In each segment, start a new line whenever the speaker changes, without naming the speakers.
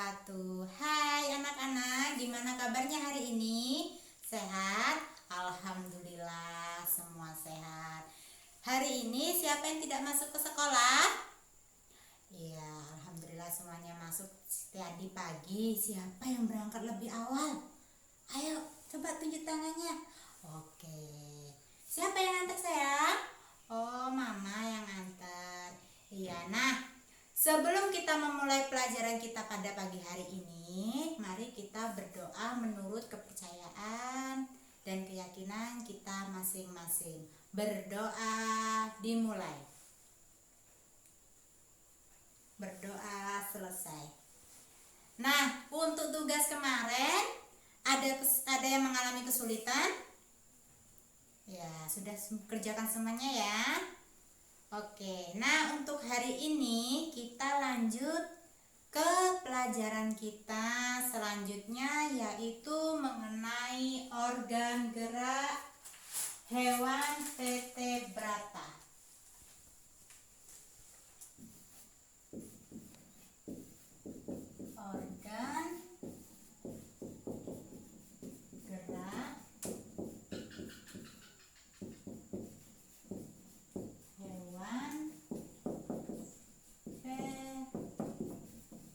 wabarakatuh. Hai anak-anak, gimana kabarnya hari ini? Sehat? Alhamdulillah, semua sehat. Hari ini siapa yang tidak masuk ke sekolah? Iya, alhamdulillah semuanya masuk tadi pagi. Siapa yang berangkat lebih awal? Ayo, coba tunjuk tangannya. Oke. Siapa yang antar sayang? Oh, mama yang antar. Iya, nah, sebelum kita memulai pelajaran kita pada pagi hari ini, mari kita berdoa menurut kepercayaan dan keyakinan kita masing-masing. Berdoa dimulai. Berdoa selesai. Nah, untuk tugas kemarin ada yang mengalami kesulitan? Ya, sudah kerjakan semuanya ya. Oke, nah untuk hari ini kita lanjut ke pelajaran kita selanjutnya, yaitu mengenai organ gerak hewan vertebrata. Organ gerak hewan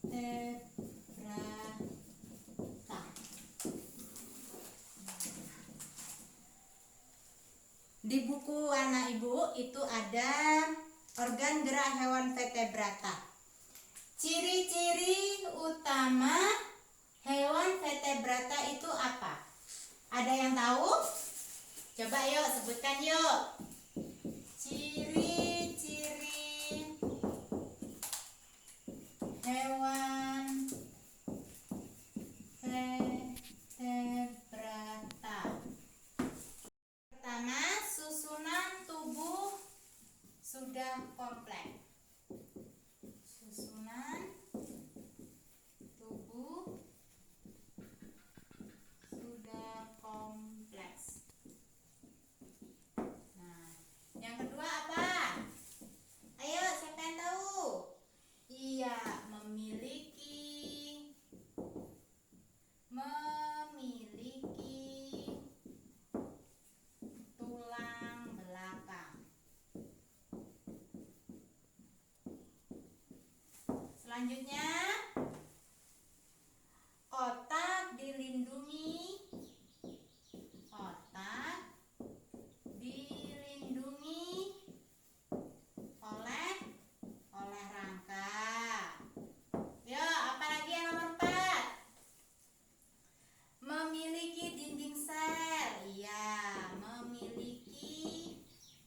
vertebrata. Di buku anak ibu itu ada organ gerak hewan vertebrata. Ciri-ciri utama hewan vertebrata itu apa? Ada yang tahu? Coba yuk sebutkan yuk. Ciri-ciri hewan vertebrata. Pertama, susunan tubuh sudah kompleks. Susunan tubuh sudah kompleks. Nah, yang kedua apa? Ayo, siapa yang tahu? Iya, memiliki tulang belakang. Selanjutnya, otak dilindungi oleh rangka. Yuk, apalagi yang nomor 4? Memiliki dinding sel. Iya, memiliki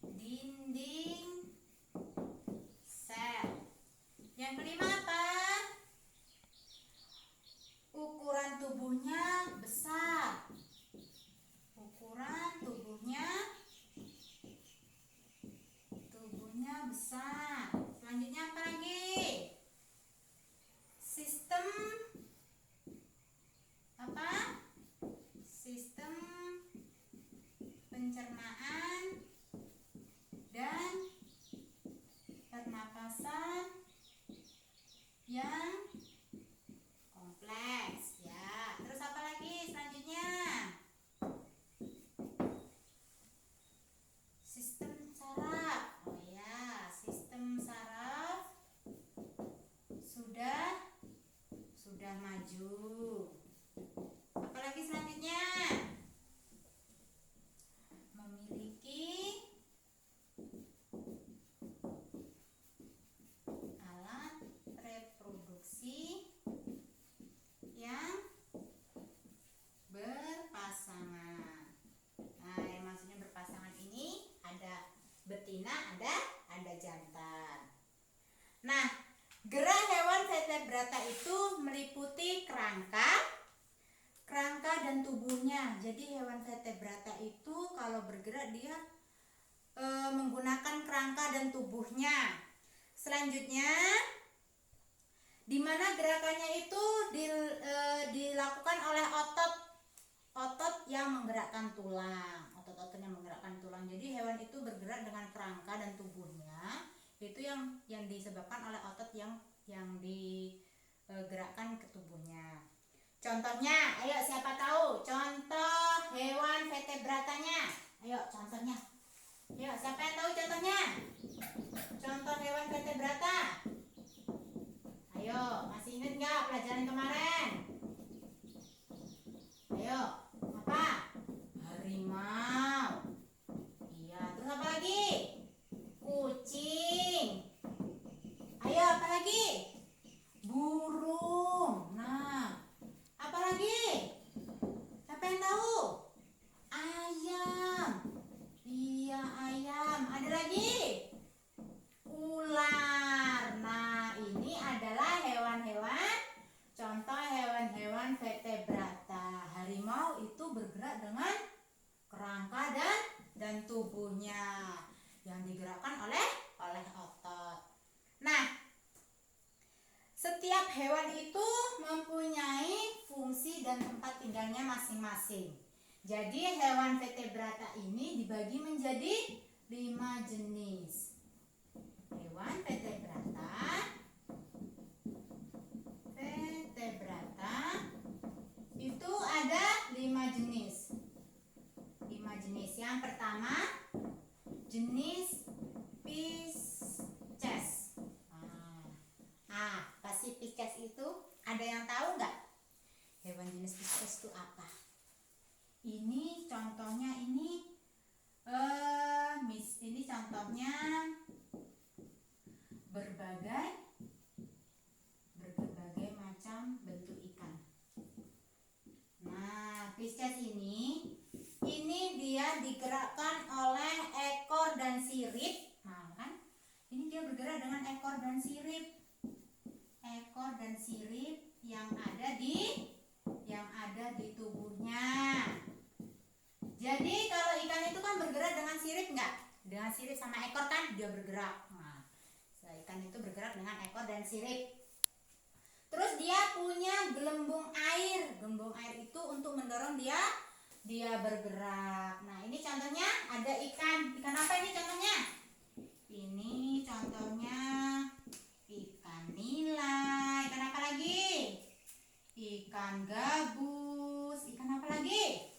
dinding sel. Yang kelima apa? Ukuran tubuhnya besar. Ukuran tubuhnya besar. Selanjutnya apa lagi? Sistem apa? Sistem pencernaan dan pernapasan yang kompleks ya. Terus apa lagi selanjutnya? Sistem saraf. Oh ya, sistem saraf sudah maju. Apalagi selanjutnya? Memiliki alat reproduksi yang berpasangan. Nah, yang maksudnya berpasangan ini ada betina, ada jantan. Nah, gerak hewan vertebrata itu meliputi kerangka dan tubuhnya. Jadi hewan vertebrata itu kalau bergerak dia menggunakan kerangka dan tubuhnya. Selanjutnya, di mana gerakannya itu dilakukan oleh otot yang menggerakkan tulang. Otot-otot yang menggerakkan tulang. Jadi hewan itu bergerak dengan kerangka dan tubuhnya. Itu yang disebabkan oleh otot yang digerakkan ke tubuh contohnya? Ayo, siapa tahu contoh hewan vertebratanya? Ayo, contohnya. Ayo, siapa yang tahu contohnya? Contoh hewan vertebrata. Ayo, masih ingat nggak pelajaran kemarin? Ayo, apa? Harimau. Iya, terus apa lagi? Kucing. Ayo, apa lagi? Burung. Nah, apa lagi? Siapa yang tahu? Ayam. Iya, ayam. Ada lagi? Ular. Nah, ini adalah hewan-hewan, contoh hewan-hewan vertebrata. Harimau itu bergerak dengan kerangka dan tubuhnya yang digerakkan oleh otot. Nah, setiap hewan itu mempunyai fungsi dan tempat tinggalnya masing-masing. Jadi hewan vertebrata ini dibagi menjadi 5 jenis. Hewan vertebrata itu ada 5 jenis. 5 jenis. Yang pertama jenis Pisces. Pasti Pisces itu ada yang tahu nggak? Hewan jenis Pisces itu apa? Ini contohnya ini contohnya berbagai macam bentuk ikan. Nah, Pisces ini dia digerakkan oleh ekor dan sirip. Nah, kan? Ini dia bergerak dengan ekor dan sirip. Ekor dan sirip yang ada di tubuhnya. Jadi kalau ikan itu kan bergerak dengan sirip nggak? Dengan sirip sama ekor kan dia bergerak. Nah, ikan itu bergerak dengan ekor dan sirip. Terus dia punya gelembung air. Gelembung air itu untuk mendorong dia bergerak. Nah, ini contohnya ada ikan. Ikan apa ini contohnya? Ini contohnya ikan nila. Ikan apa lagi? Ikan gabus. Ikan apa lagi?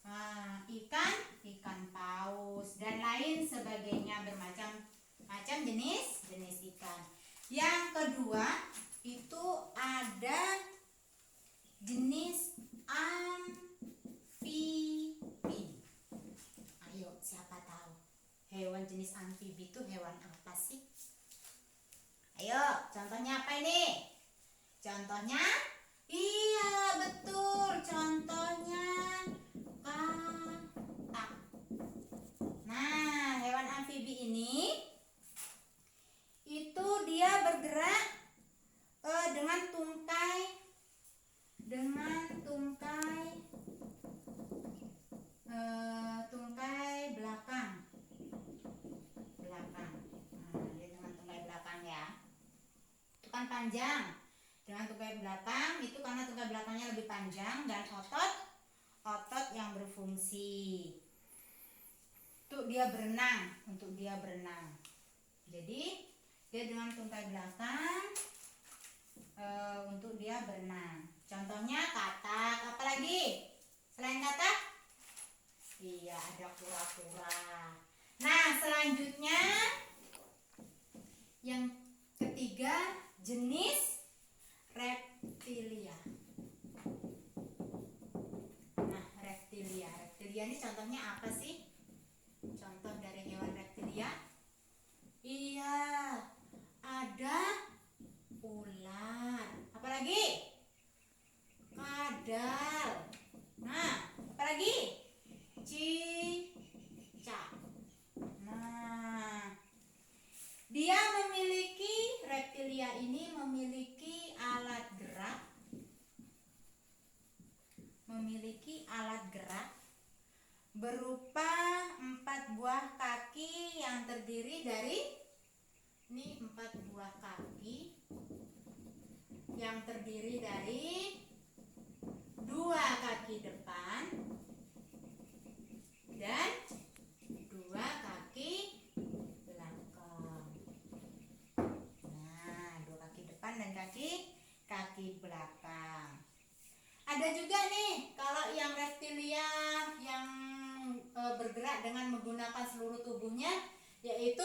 Nah, ikan paus dan lain sebagainya, bermacam-macam jenis ikan. Yang kedua itu ada jenis amfibi. Ayo, siapa tahu hewan jenis amfibi itu hewan apa sih? Ayo, contohnya apa ini? Contohnya, iya betul, contohnya katak. Nah, hewan amfibi ini itu dia bergerak dengan tungkai belakang. Nah, dia dengan tungkai belakang ya. Itu kan panjang. Dengan tungkai belakang itu karena tungkai belakangnya lebih panjang dan otot yang berfungsi untuk dia berenang. Jadi dia dengan tungkai belakang untuk dia berenang. Contohnya katak. Apa lagi selain katak? Iya, ada kura-kura. Nah, selanjutnya yang ketiga jenis reptilia. Nah, reptilia ini contohnya apa sih? Contoh dari hewan reptilia? Iya, ada ular. Apalagi? Kadal. Nah, apalagi? Cicak. Nah, reptilia ini memiliki alat gerak berupa 4 buah kaki yang terdiri dari 4 buah kaki yang terdiri dari 2 kaki depan dan 2 kaki belakang. Nah, 2 kaki depan dan kaki belakang. bergerak dengan menggunakan seluruh tubuhnya, yaitu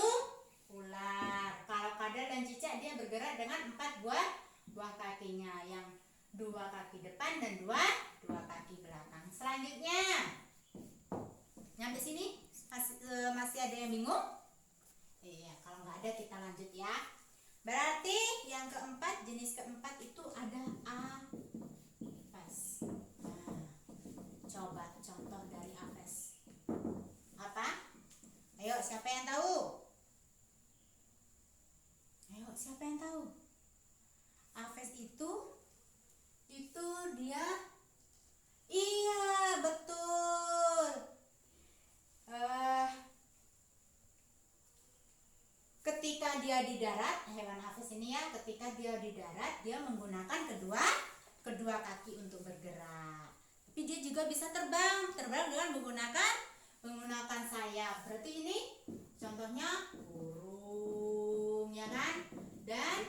ular. Kalau kadal dan cicak dia bergerak dengan 4 buah kakinya, yang 2 kaki depan dan 2 kaki belakang. Selanjutnya, nyampe sini masih ada yang bingung? Iya, kalau nggak ada kita lanjut ya. Berarti yang keempat, jenis keempat itu ada aves. Nah, coba contoh dari aves. Apa? Ayo, siapa yang tahu? Ayo, siapa yang tahu? Aves itu dia, iya betul. Ketika dia di darat, hewan aves ini ya, ketika dia di darat dia menggunakan kedua kaki untuk bergerak. Tapi dia juga bisa terbang dengan menggunakan sayap. Berarti ini contohnya burung, ya kan? Dan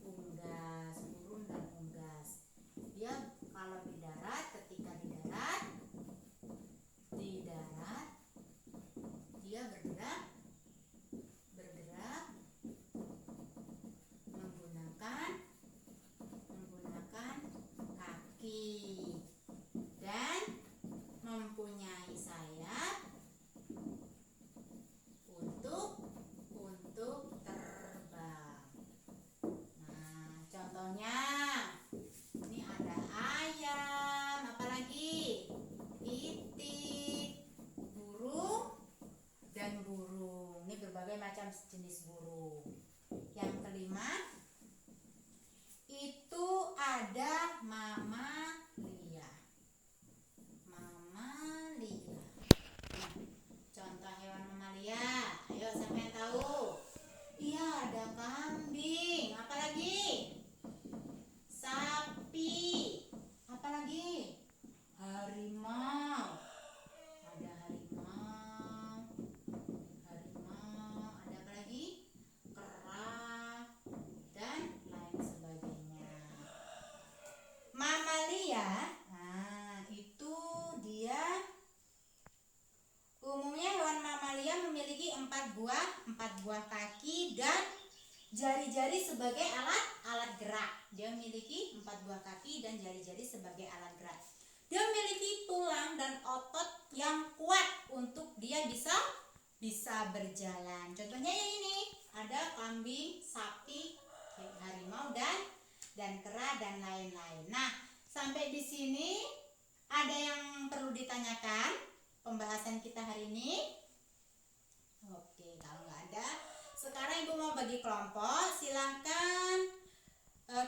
unggas, burung dan unggas. Dia kalau di darat, ketika di darat dia bergerak menggunakan kaki dan mempunyai sayap untuk terbang. Nah, contohnya ini ada ayam, apalagi itik, burung dan burung. Ini berbagai macam jenis burung. Yang kelima itu ada mamalia. Nah, contoh hewan mamalia. Ayo, siapa yang tahu? Iya, ada kambing. Apalagi? Sapi. Apalagi? Harimau. Ada harimau. Ada apa lagi? Kera dan lain sebagainya. Mamalia, nah itu dia umumnya hewan mamalia memiliki 4 buah kaki dan jari-jari sebagai alat gerak. Dia memiliki 4 buah kaki dan jari-jari sebagai alat gerak. Dia memiliki tulang dan otot yang kuat untuk dia bisa berjalan. Contohnya yang ini, ada kambing, sapi, harimau dan kera dan lain-lain. Nah, sampai di sini ada yang perlu ditanyakan pembahasan kita hari ini? Oke, kalau nggak ada, sekarang Ibu mau bagi kelompok. Silakan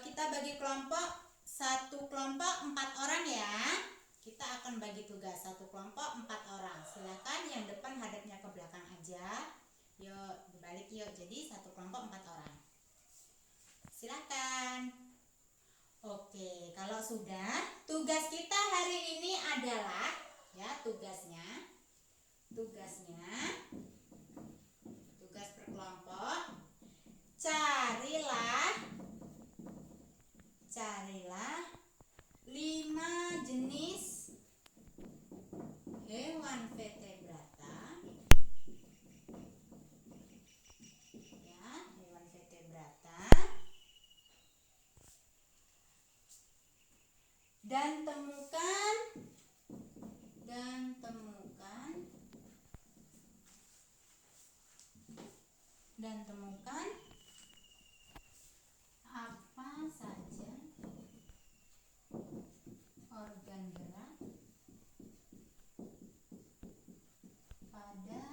kita bagi kelompok, satu kelompok 4 orang ya. Kita akan bagi tugas, satu kelompok 4 orang. Silakan yang depan hadapnya ke belakang aja. Yuk, berbalik yuk. Jadi satu kelompok 4 orang. Silakan. Oke, kalau sudah, tugas kita hari ini adalah ya tugasnya tugas per kelompok, carilah 5 jenis hewan vertebrata, ya, hewan vertebrata, dan temukan apa saja organ gerak pada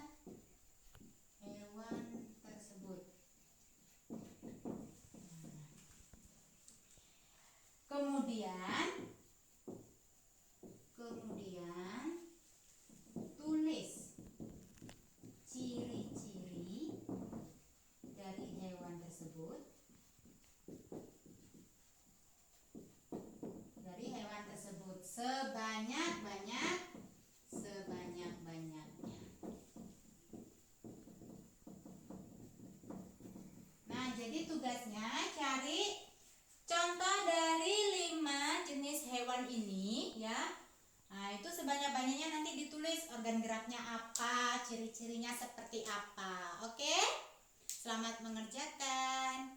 hewan tersebut. Kemudian tulis ciri-ciri dari hewan tersebut sebanyak-banyaknya. Nah, jadi tugasnya cari contoh dari 5 jenis hewan ini ya. Nah, itu sebanyak-banyaknya nanti ditulis ditulis organ geraknya apa, ciri-cirinya seperti apa. Oke? Selamat mengerjakan.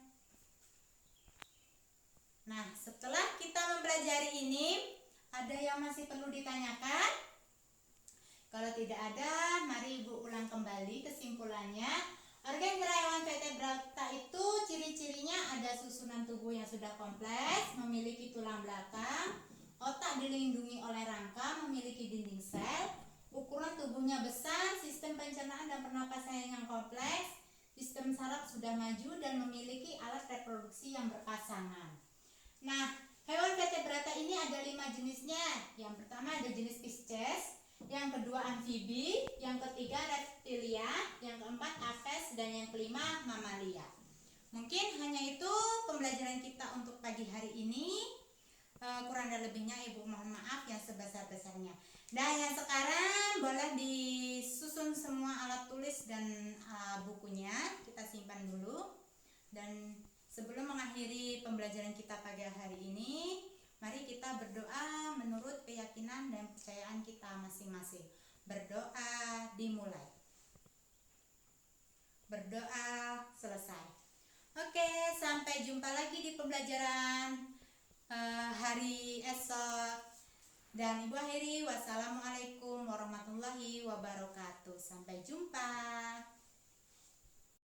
Nah, setelah kita mempelajari ini, ada yang masih perlu ditanyakan? Kalau tidak ada, mari Ibu ulang kembali kesimpulannya. Organ gerak hewan vertebrata itu ciri-cirinya ada susunan tubuh yang sudah kompleks, memiliki tulang belakang, otak dilindungi oleh rangka, memiliki dinding sel, ukuran tubuhnya besar, sistem pencernaan dan pernapasan yang kompleks, sistem saraf sudah maju dan memiliki alat reproduksi yang berpasangan. Nah, hewan vertebrata ini ada 5 jenisnya. Yang pertama ada jenis Pisces, yang kedua amfibi, yang ketiga reptilia, yang keempat aves, dan yang kelima mamalia. Mungkin hanya itu pembelajaran kita untuk pagi hari ini. Kurang dan lebihnya Ibu mohon maaf yang sebesar-besarnya. Dan yang sekarang boleh disusun semua alat tulis dan bukunya. Kita simpan dulu. Dan sebelum mengakhiri pembelajaran kita pagi hari ini, mari kita berdoa menurut keyakinan dan kepercayaan kita masing-masing. Berdoa dimulai. Berdoa selesai. Oke, sampai jumpa lagi di pembelajaran hari esok. Dan Ibu akhiri, wassalamualaikum warahmatullahi wabarakatuh. Sampai jumpa.